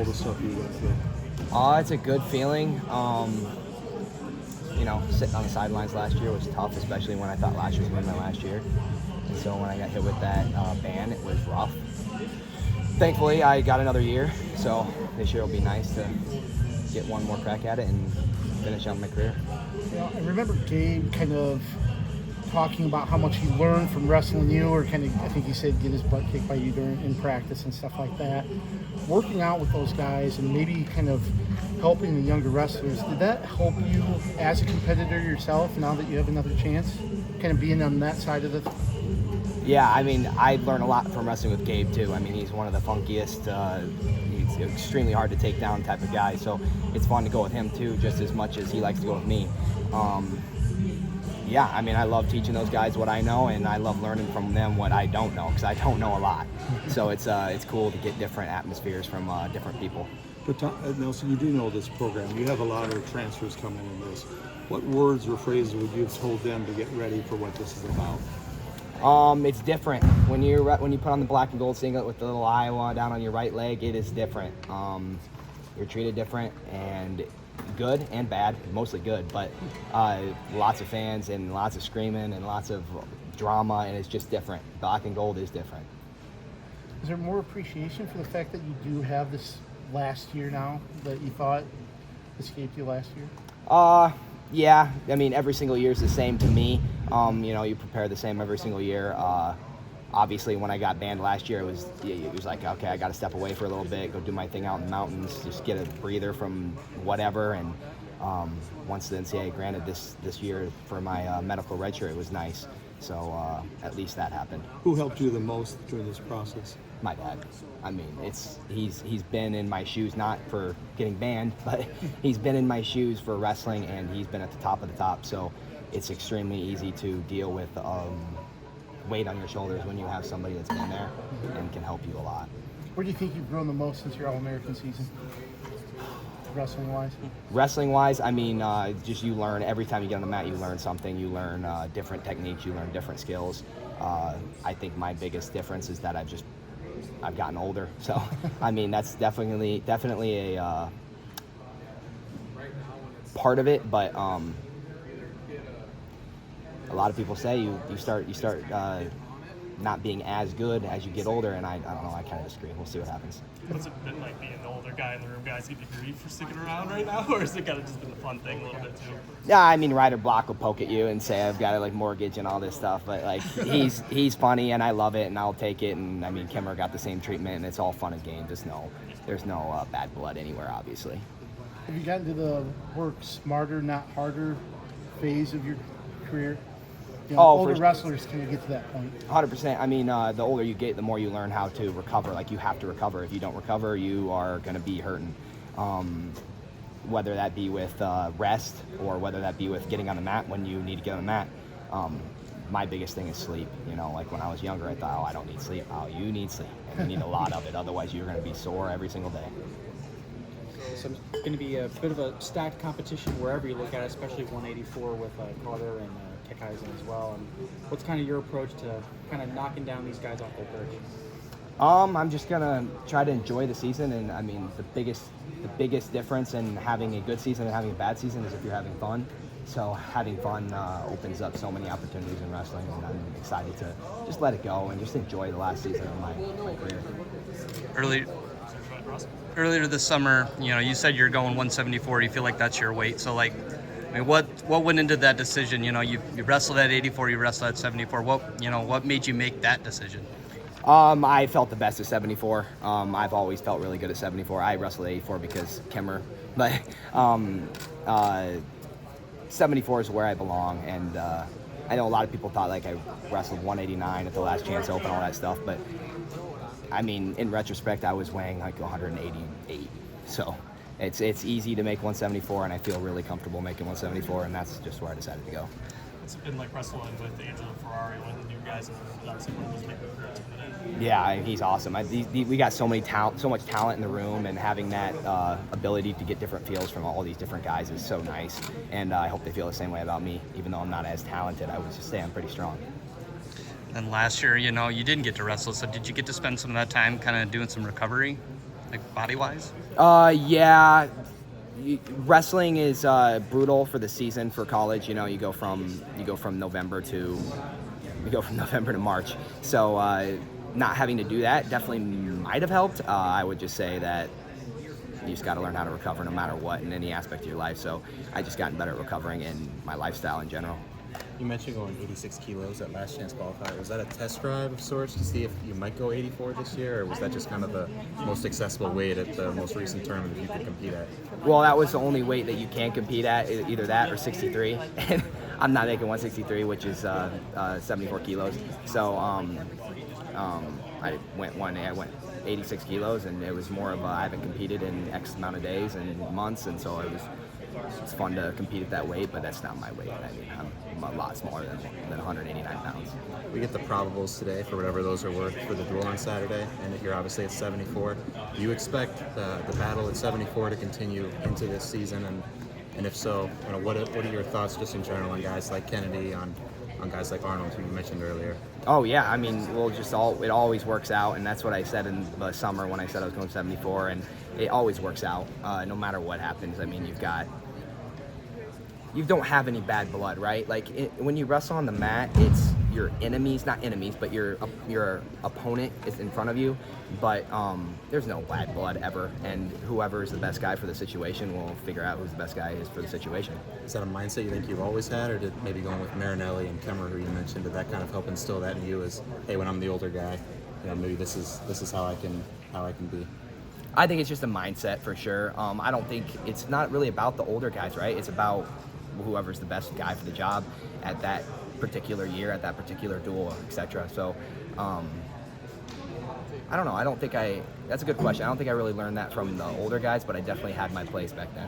the stuff you went through? It's a good feeling. Sitting on the sidelines last year was tough, especially when I thought last year was going to be my last year. And so when I got hit with that ban, it was rough. Thankfully, I got another year, so this year will be nice to get one more crack at it and finish out my career. I remember Gabe kind of talking about how much he learned from wrestling you, or kind of, I think he said, get his butt kicked by you in practice and stuff like that. Working out with those guys and maybe kind of helping the younger wrestlers, did that help you as a competitor yourself now that you have another chance? Kind of being on that side of the... Yeah, I mean, I learned a lot from wrestling with Gabe, too. I mean, he's one of the funkiest, he's extremely hard to take down type of guy, so it's fun to go with him, too, just as much as he likes to go with me. Yeah, I mean, I love teaching those guys what I know, and I love learning from them what I don't know, because I don't know a lot. So it's cool to get different atmospheres from different people. But Nelson, you do know this program. You have a lot of transfers coming in this. What words or phrases would you have told them to get ready for what this is about? It's different. When you put on the black and gold singlet with the little Iowa down on your right leg, it is different. You're treated different, and good and bad, mostly good, but lots of fans and lots of screaming and lots of drama, and it's just different. Black and gold is different. Is there more appreciation for the fact that you do have this last year now that you thought escaped you last year? Yeah, I mean, every single year is the same to me. You prepare the same every single year. Obviously, when I got banned last year, it was like, okay, I got to step away for a little bit, go do my thing out in the mountains, just get a breather from whatever. And once the NCAA granted this year for my medical redshirt, it was nice. So at least that happened. Who helped you the most during this process? My dad. I mean, he's been in my shoes, not for getting banned, but he's been in my shoes for wrestling, and he's been at the top of the top. So it's extremely easy to deal with weight on your shoulders when you have somebody that's been there and can help you a lot. Where do you think you've grown the most since your All-American season, wrestling-wise? Wrestling-wise, I mean, just you learn every time you get on the mat. You learn something. You learn different techniques. You learn different skills. I think my biggest difference is that I've gotten older. So, I mean, that's definitely a part of it. But a lot of people say you start not being as good as you get older, and I don't know. I kind of disagree. We'll see what happens. What's it been like being the older guy in the room? Guys give you grief for sticking around right now, or has it kind of just been a fun thing a little bit too? Yeah, I mean, Ryder Block will poke at you and say I've got a mortgage and all this stuff, but he's funny and I love it and I'll take it. And I mean, Kimmer got the same treatment, and it's all fun and games. There's no bad blood anywhere, obviously. Have you gotten to the work smarter, not harder phase of your career? Older wrestlers kind of get to that point. 100%. I mean, the older you get, the more you learn how to recover. Like, you have to recover. If you don't recover, you are going to be hurting. Whether that be with rest or whether that be with getting on the mat when you need to get on the mat. My biggest thing is sleep. Like when I was younger, I thought, I don't need sleep. Oh, you need sleep. And you need a lot of it. Otherwise, you're going to be sore every single day. So it's going to be a bit of a stacked competition wherever you look at it, especially 184 with Carter and Keckeisen as well. And what's kind of your approach to kind of knocking down these guys off their perch? I'm just gonna try to enjoy the season, and I mean the biggest difference in having a good season and having a bad season is if you're having fun. So having fun opens up so many opportunities in wrestling, and I'm excited to just let it go and just enjoy the last season of my career. Earlier this summer, you said you're going 174. You feel like that's your weight. So what went into that decision? You wrestled at 84, you wrestled at 74. What made you make that decision? I felt the best at 74. I've always felt really good at 74. I wrestled at 84 because Kimmer, but 74 is where I belong. And I know a lot of people thought I wrestled 189 at the Last Chance Open, all that stuff, but I mean, in retrospect, I was weighing 188. So it's easy to make 174, and I feel really comfortable making 174, and that's just where I decided to go. It's been like wrestling with Angelo Ferrari, one of the new guys, and obviously one of those big recruits. Yeah, he's awesome. We got so much talent in the room, and having that ability to get different feels from all these different guys is so nice. And I hope they feel the same way about me, even though I'm not as talented. I would just say I'm pretty strong. And last year, you didn't get to wrestle, so did you get to spend some of that time kind of doing some recovery? like body wise? Yeah. Wrestling is brutal for the season for college. You know, you go from November to March. So not having to do that definitely might have helped. I would just say that you just got to learn how to recover no matter what in any aspect of your life. So I just gotten better at recovering in my lifestyle in general. You mentioned going 86 kilos at Last Chance Qualifier. Was that a test drive of sorts to see if you might go 84 this year, or was that just kind of the most accessible weight at the most recent tournament that you could compete at? Well, that was the only weight that you can compete at, either that or 63. And I'm not making 163, which is 74 kilos. So I went 86 kilos, and it was more of I haven't competed in X amount of days and months, and so it's fun to compete at that weight, but that's not my weight. I mean, I'm a lot smaller than 189 pounds. We get the probables today for whatever those are worth for the duel on Saturday, and you're obviously at 74. Do you expect the battle at 74 to continue into this season? And if so, what are your thoughts just in general on guys like Kennedy, on guys like Arnold, who you mentioned earlier? Oh yeah, I mean, it always works out, and that's what I said in the summer when I said I was going 74, and it always works out, no matter what happens. I mean, you don't have any bad blood, right? Like when you wrestle on the mat, it's your enemies, not enemies, but your opponent is in front of you. But there's no bad blood ever, and whoever is the best guy for the situation will figure out who's the best guy is for the situation. Is that a mindset you think you've always had, or did maybe going with Marinelli and Kemmer, who you mentioned, did that kind of help instill that in you as, hey, when I'm the older guy, maybe this is how I can be? I think it's just a mindset for sure. I don't think it's not really about the older guys, right? It's about whoever's the best guy for the job at that particular year, at that particular duel, etc. So I don't know. That's a good question. I don't think I really learned that from the older guys, but I definitely had my place back then.